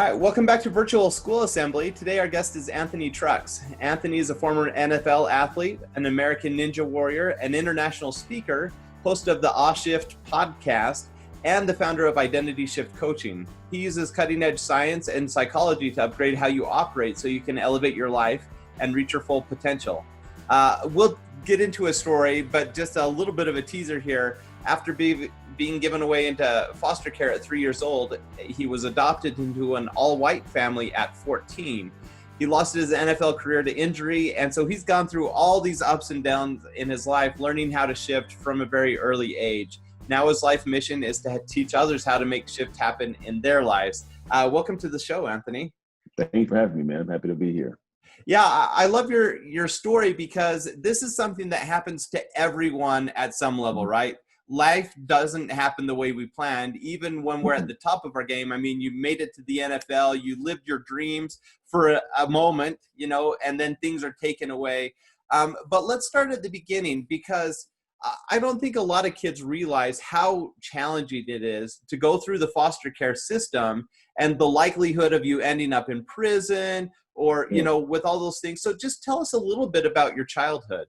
All right, welcome back to Virtual School Assembly. Today our guest is Anthony Trucks. Anthony is a former NFL athlete, an American Ninja Warrior, an international speaker, host of the Shift podcast, and the founder of Identity Shift Coaching. He uses cutting-edge science and psychology to upgrade how you operate so you can elevate your life and reach your full potential. We'll get into a story, but just a little bit of a teaser here. After being given away into foster care at 3 years old, he was adopted into an all-white family at 14. He lost his NFL career to injury, and so he's gone through all these ups and downs in his life, learning how to shift from a very early age. Now his life mission is to teach others how to make shift happen in their lives. Welcome to the show, Anthony. Thank you for having me, man. I'm happy to be here. Yeah, I love your story because this is something that happens to everyone at some level, right? Life doesn't happen the way we planned, even when we're at the top of our game. I mean, you made it to the NFL, you lived your dreams for a moment, and then things are taken away. But let's start at the beginning, because I don't think a lot of kids realize how challenging it is to go through the foster care system and the likelihood of you ending up in prison or, with all those things. So just tell us a little bit about your childhood.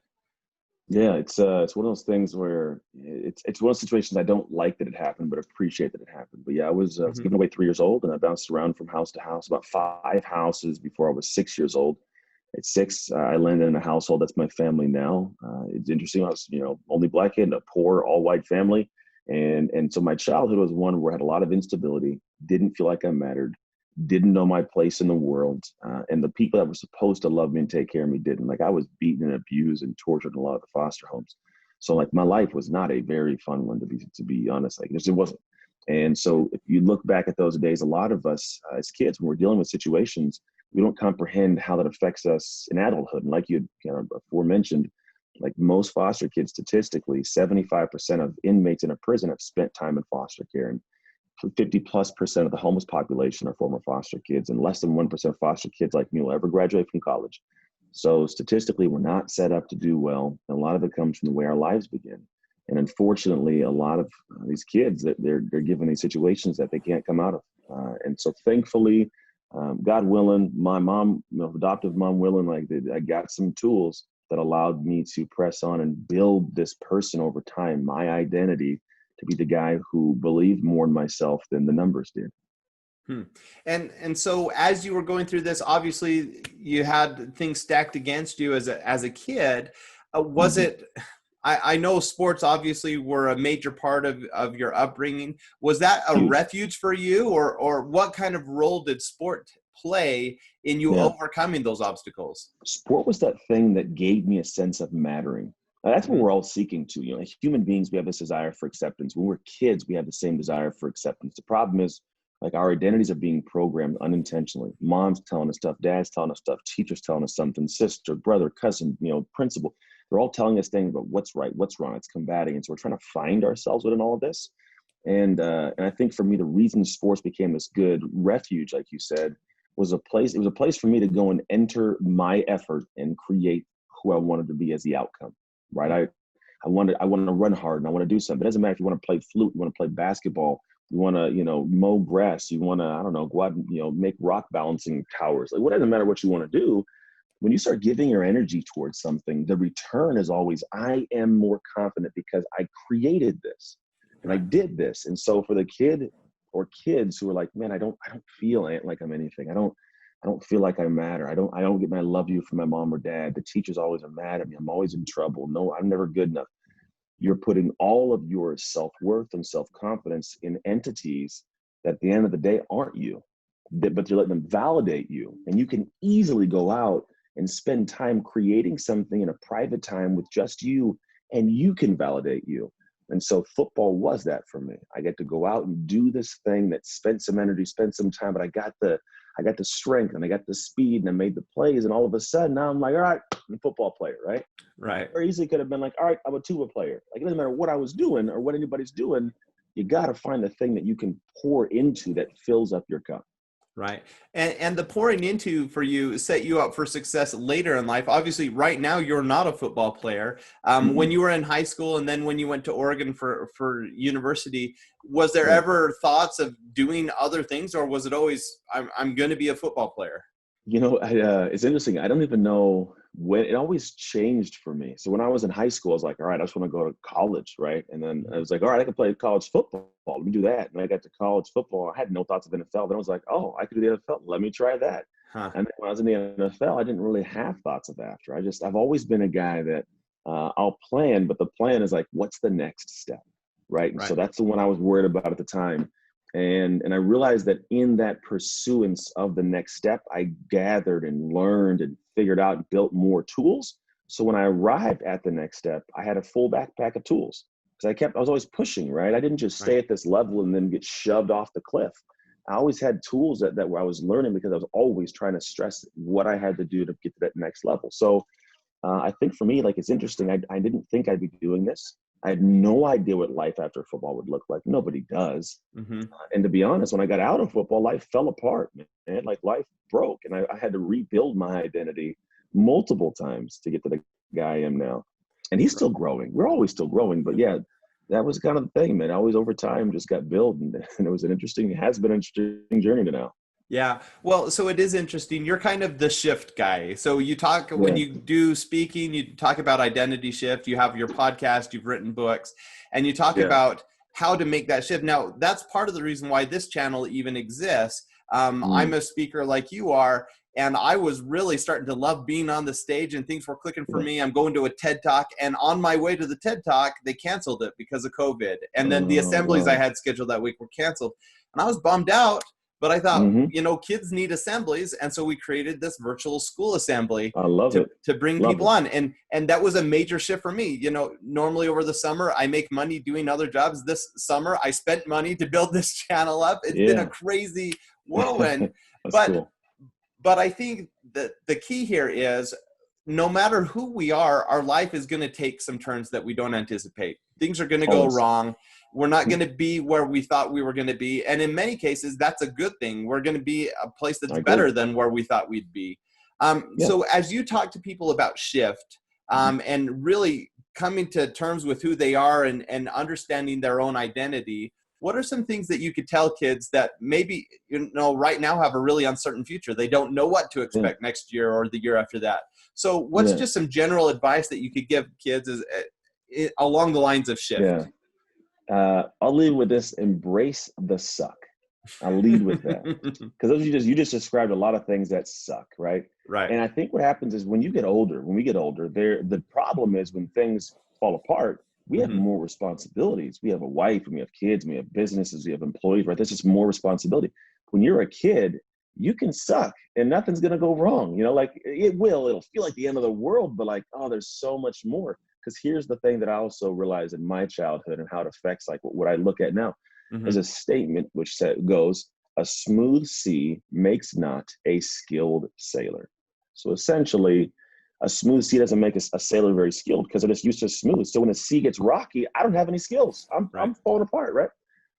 Yeah, it's one of those things where it's one of those situations I don't like that it happened, but appreciate that it happened. But yeah, I was given away 3 years old, and I bounced around from house to house, about 5 houses before I was 6 years old. At 6, I landed in a household that's my family now. It's interesting. I was, only black kid in a poor, all-white family, and so my childhood was one where I had a lot of instability, didn't feel like I mattered, didn't know my place in the world, and the people that were supposed to love me and take care of me didn't. Like, I was beaten and abused and tortured in a lot of the foster homes. So like, my life was not a very fun one, to be honest. Like, it wasn't. And so if you look back at those days, a lot of us as kids, when we're dealing with situations, we don't comprehend how that affects us in adulthood. And like you aforementioned, like most foster kids, statistically, 75% of inmates in a prison have spent time in foster care. And 50+% of the homeless population are former foster kids, and less than 1% of foster kids like me will ever graduate from college. So statistically, we're not set up to do well. And a lot of it comes from the way our lives begin. And unfortunately, a lot of these kids, that they're given these situations that they can't come out of. And so thankfully, God willing, my mom, adoptive mom willing, I got some tools that allowed me to press on and build this person over time, my identity, to be the guy who believed more in myself than the numbers did. And so as you were going through this, obviously you had things stacked against you as a kid. Was it, I know sports obviously were a major part of your upbringing. Was that a refuge for you, or what kind of role did sport play in you overcoming those obstacles? Sport was that thing that gave me a sense of mattering. That's what we're all seeking to. As human beings, we have this desire for acceptance. When we're kids, we have the same desire for acceptance. The problem is, like, our identities are being programmed unintentionally. Mom's telling us stuff, dad's telling us stuff, teachers telling us something, sister, brother, cousin, principal. They're all telling us things about what's right, what's wrong. It's combating. And so we're trying to find ourselves within all of this. And I think for me, the reason sports became this good refuge, like you said, was a place. It was a place for me to go and enter my effort and create who I wanted to be as the outcome. Right. I want to run hard and I want to do something. It doesn't matter if you want to play flute, you want to play basketball, you want to, mow grass, you want to, go out and, make rock balancing towers. Like, what doesn't matter what you want to do. When you start giving your energy towards something, the return is always, I am more confident because I created this and I did this. And so for the kid or kids who are like, man, I don't feel like I'm anything. I don't feel like I matter. I don't get my love you from my mom or dad. The teachers always are mad at me. I'm always in trouble. No, I'm never good enough. You're putting all of your self-worth and self-confidence in entities that at the end of the day aren't you, but you're letting them validate you. And you can easily go out and spend time creating something in a private time with just you, and you can validate you. And so football was that for me. I get to go out and do this thing that spent some energy, spent some time, but I got the strength and I got the speed and I made the plays. And all of a sudden now I'm like, all right, I'm a football player, right? Right. Or easily could have been like, all right, I'm a tuba player. Like, it doesn't matter what I was doing or what anybody's doing. You got to find the thing that you can pour into that fills up your cup. Right. And the pouring into for you set you up for success later in life. Obviously, right now you're not a football player. When Mm-mm. you were in high school and then when you went to Oregon for university, was there Yeah. ever thoughts of doing other things, or was it always I'm going to be a football player? It's interesting. I don't even know when it always changed for me. So when I was in high school, I was like, all right, I just want to go to college, right? And then I was like, all right, I can play college football. Let me do that. And I got to college football. I had no thoughts of NFL. Then I was like, oh, I could do the NFL. Let me try that. Huh. And then when I was in the NFL, I didn't really have thoughts of after. I've always been a guy that I'll plan, but the plan is like, what's the next step, right? And so Right. that's the one I was worried about at the time. And I realized that in that pursuance of the next step, I gathered and learned and figured out and built more tools. So when I arrived at the next step, I had a full backpack of tools because I was always pushing, right? I didn't just stay Right. at this level and then get shoved off the cliff. I always had tools that where I was learning because I was always trying to stress what I had to do to get to that next level. So I think for me, like, it's interesting. I didn't think I'd be doing this. I had no idea what life after football would look like. Nobody does. Hmm. And to be honest, when I got out of football, life fell apart, man. Like, life broke, and I had to rebuild my identity multiple times to get to the guy I am now. And he's still growing. We're always still growing, but yeah, that was kind of the thing, man. Always over time just got built, and it has been an interesting journey to now. Yeah. Well, so it is interesting. You're kind of the shift guy. So you talk when Yeah, you do speaking, you talk about identity shift, you have your podcast, you've written books, and you talk yeah, about how to make that shift. Now, that's part of the reason why this channel even exists. I'm mm, a speaker like you are, and I was really starting to love being on the stage and things were clicking for yeah. me. I'm going to a TED Talk, and on my way to the TED Talk, they canceled it because of COVID. And then the Oh, assemblies I wow. had scheduled that week were canceled. And I was bummed out, but I thought, Hmm. kids need assemblies, and so we created this virtual school assembly I love to it. to bring Love people it. on, and that was a major shift for me. Normally over the summer I make money doing other jobs. This summer I spent money to build this channel up. It's been a Yeah. crazy whirlwind, That's but cool. I think that the key here is no matter who we are, our life is going to take some turns that we don't anticipate. Things are going to go Always. wrong. We're not Mhm. going to be where we thought we were going to be. And in many cases, that's a good thing. We're going to be a place that's I agree. better than where we thought we'd be. Yeah. So as you talk to people about shift Mhm. and really coming to terms with who they are and understanding their own identity, what are some things that you could tell kids that maybe right now have a really uncertain future? They don't know what to Yeah. expect next year or the year after that. So what's Yeah. just some general advice that you could give kids along the lines of Yeah. shift? I'll lead with this: embrace the suck. I'll lead with that because you just described a lot of things that suck, right? Right. And I think what happens is when we get older, the problem is when things fall apart, we have Hmm. more responsibilities. We have a wife, and we have kids, and we have businesses, we have employees, right? There's just more responsibility. When you're a kid, you can suck and nothing's gonna go wrong. Like it'll feel like the end of the world, but like, oh, there's so much more. Because here's the thing that I also realized in my childhood and how it affects like what I look at now. There's Hmm. a statement which goes, "A smooth sea makes not a skilled sailor." So essentially, a smooth sea doesn't make a sailor very skilled because it is used to smooth. So when the sea gets rocky, I don't have any skills. Right. I'm falling apart, right?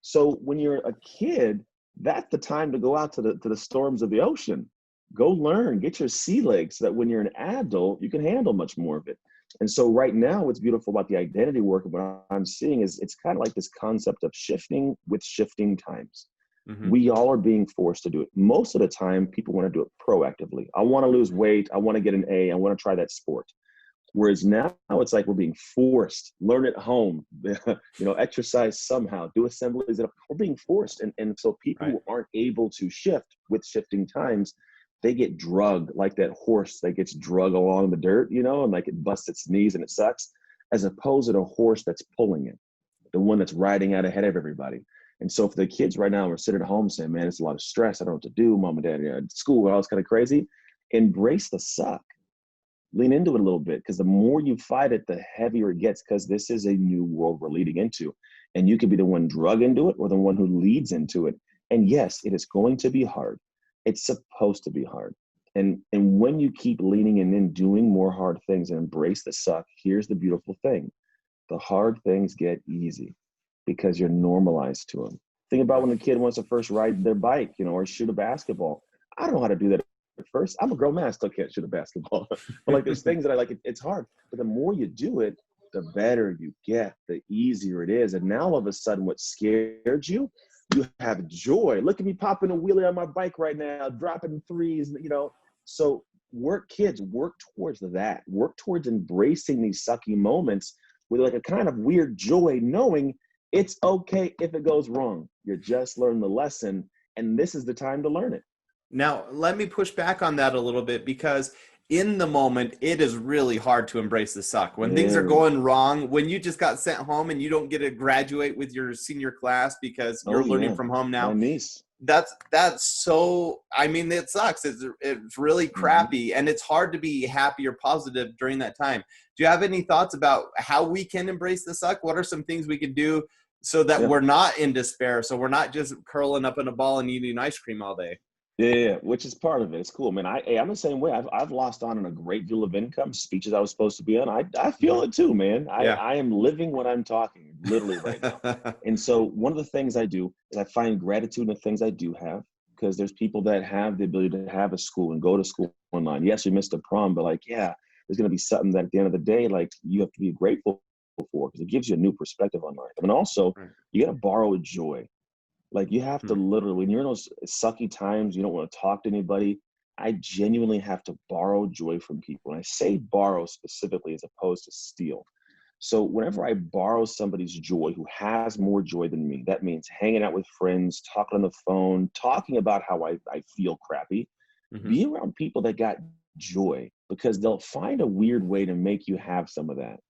So when you're a kid, that's the time to go out to the storms of the ocean. Go learn, get your sea legs so that when you're an adult, you can handle much more of it. And so right now, what's beautiful about the identity work and what I'm seeing is it's kind of like this concept of shifting with shifting times. Hmm. We all are being forced to do it. Most of the time, people want to do it proactively. I want to lose weight. I want to get an A. I want to try that sport. Whereas now it's like we're being forced, learn at home, exercise somehow, do assemblies. We're being forced. And so people Right. who aren't able to shift with shifting times, they get drugged like that horse that gets drugged along the dirt, and like it busts its knees and it sucks, as opposed to the horse that's pulling it, the one that's riding out ahead of everybody. And so for the kids right now, we're sitting at home saying, man, it's a lot of stress. I don't know what to do. Mom and dad are at school, all this kind of crazy. Embrace the suck. Lean into it a little bit because the more you fight it, the heavier it gets because this is a new world we're leading into. And you could be the one drug into it or the one who leads into it. And yes, it is going to be hard. It's supposed to be hard. And when you keep leaning in and doing more hard things and embrace the suck, here's the beautiful thing. The hard things get easy because you're normalized to them. Think about when a kid wants to first ride their bike, or shoot a basketball. I don't know how to do that at first. I'm a grown man, I still can't shoot a basketball. But like, there's things that I like, it's hard. But the more you do it, the better you get, the easier it is. And now all of a sudden what scared you, you have joy. Look at me popping a wheelie on my bike right now, dropping threes, So kids, work towards that. Work towards embracing these sucky moments with like a kind of weird joy, knowing it's okay if it goes wrong. You just learned the lesson, and this is the time to learn it. Now, let me push back on that a little bit, because in the moment, it is really hard to embrace the suck. When things are going wrong, when you just got sent home and you don't get to graduate with your senior class because you're learning from home now. My niece. That's so, I mean, it sucks. It's really crappy, and it's hard to be happy or positive during that time. Do you have any thoughts about how we can embrace the suck? What are some things we can do so that we're not in despair, so we're not just curling up in a ball and eating ice cream all day? Yeah, which is part of it. It's cool, man. I'm the same way. I've lost on a great deal of income, speeches I was supposed to be on. I feel it too, man. I am living what I'm talking, literally right now. And so one of the things I do is I find gratitude in the things I do have, because there's people that have the ability to have a school and go to school online. Yes, we missed a prom, but there's going to be something that at the end of the day, you have to be grateful for, because it gives you a new perspective on life. And also, you got to borrow joy. You have to literally, when you're in those sucky times, you don't want to talk to anybody. I genuinely have to borrow joy from people. And I say borrow specifically as opposed to steal. So whenever I borrow somebody's joy who has more joy than me, that means hanging out with friends, talking on the phone, talking about how I feel crappy. Be around people that got joy, because they'll find a weird way to make you have some of that.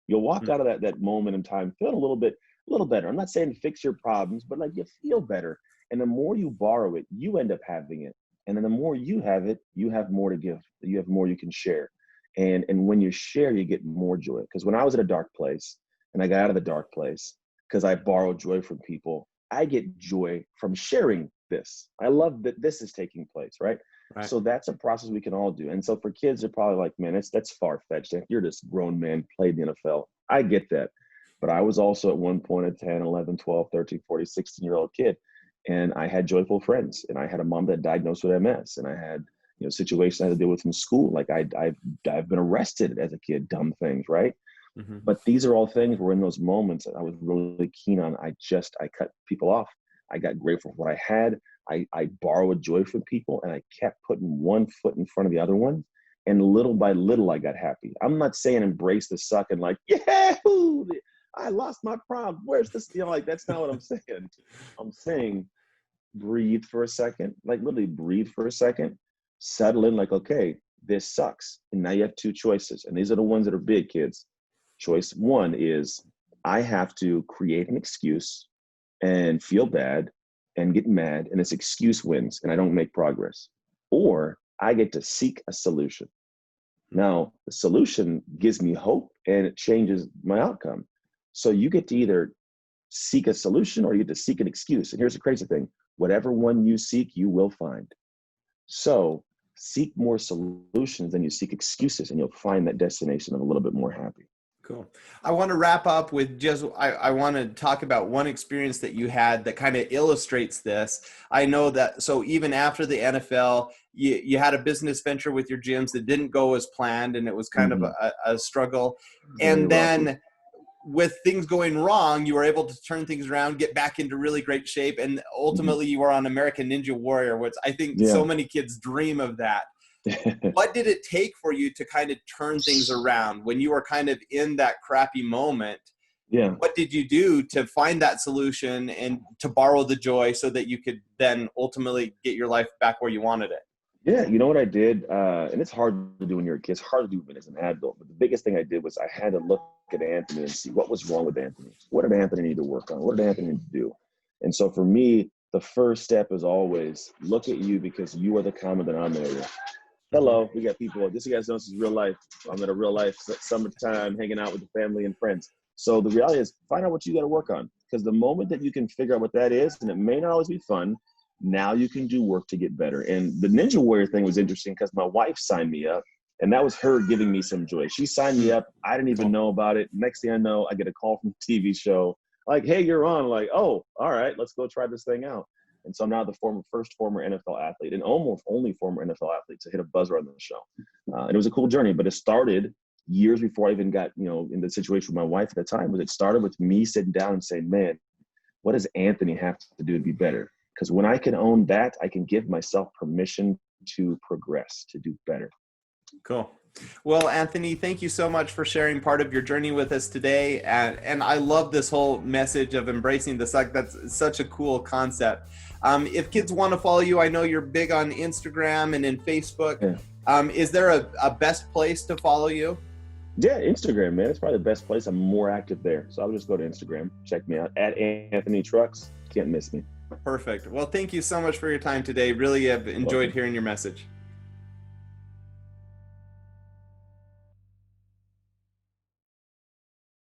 You'll walk out of that moment in time feeling a little better. I'm not saying fix your problems, but you feel better. And the more you borrow it, you end up having it. And then the more you have it, you have more to give. You have more you can share. And when you share, you get more joy. Because when I was at a dark place and I got out of the dark place, because I borrowed joy from people, I get joy from sharing this. I love that this is taking place, right? So that's a process we can all do. And so for kids, they're probably like, man, that's far-fetched. You're this grown man, played in the NFL. I get that. But I was also at one point a 10, 11, 12, 13, 14, 16-year-old kid. And I had joyful friends. And I had a mom that diagnosed with MS. And I had situations I had to deal with in school. I've been arrested as a kid, dumb things, right? But these are all things where in those moments that I was really keen on, I cut people off. I got grateful for what I had. I borrowed joy from people, and I kept putting one foot in front of the other one. And little by little, I got happy. I'm not saying embrace the suck and I lost my prom. Where's this? That's not what I'm saying. I'm saying breathe for a second, literally breathe for a second, settle in, okay, this sucks. And now you have two choices. And these are the ones that are big, kids. Choice one is I have to create an excuse and feel bad and get mad, and this excuse wins and I don't make progress. Or I get to seek a solution. Now, the solution gives me hope and it changes my outcome. So you get to either seek a solution or you get to seek an excuse. And here's the crazy thing. Whatever one you seek, you will find. So seek more solutions than you seek excuses, and you'll find that destination of a little bit more happy. Cool. I want to wrap up with I want to talk about one experience that you had that kind of illustrates this. I know that, so even after the NFL, you had a business venture with your gyms that didn't go as planned, and it was kind of a struggle. And then with things going wrong, you were able to turn things around, get back into really great shape. And ultimately you were on American Ninja Warrior, which I think so many kids dream of that. What did it take for you to kind of turn things around when you were kind of in that crappy moment? What did you do to find that solution and to borrow the joy so that you could then ultimately get your life back where you wanted it? Yeah, you know what I did? And it's hard to do when you're a kid. It's hard to do as an adult. But the biggest thing I did was I had to look at Anthony and see what was wrong with Anthony. What did Anthony need to work on? What did Anthony need to do? And so for me, the first step is always look at you, because you are the common denominator. Hello, we got people. This, you guys know, this is real life. I'm in a real life summertime hanging out with the family and friends. So the reality is find out what you got to work on, because the moment that you can figure out what that is, and it may not always be fun, now you can do work to get better. And the Ninja Warrior thing was interesting because my wife signed me up, and that was her giving me some joy. She signed me up. I didn't even know about it. Next thing I know, I get a call from the TV show. like, hey, you're on. Like, oh, all right, let's go try this thing out. And so I'm now the first former NFL athlete and almost only former NFL athlete to hit a buzzer on the show. And it was a cool journey, but it started years before I even got, in the situation with my wife at the time. It started with me sitting down and saying, man, what does Anthony have to do to be better? Because when I can own that, I can give myself permission to progress, to do better. Cool. Well, Anthony, thank you so much for sharing part of your journey with us today. And I love this whole message of embracing the suck. That's such a cool concept. If kids want to follow you, I know you're big on Instagram and in Facebook. Yeah. Is there a best place to follow you? Yeah, Instagram, man. It's probably the best place. I'm more active there. So I'll just go to Instagram. Check me out at Anthony Trucks. Can't miss me. Perfect. Well, thank you so much for your time today. Really have enjoyed hearing your message.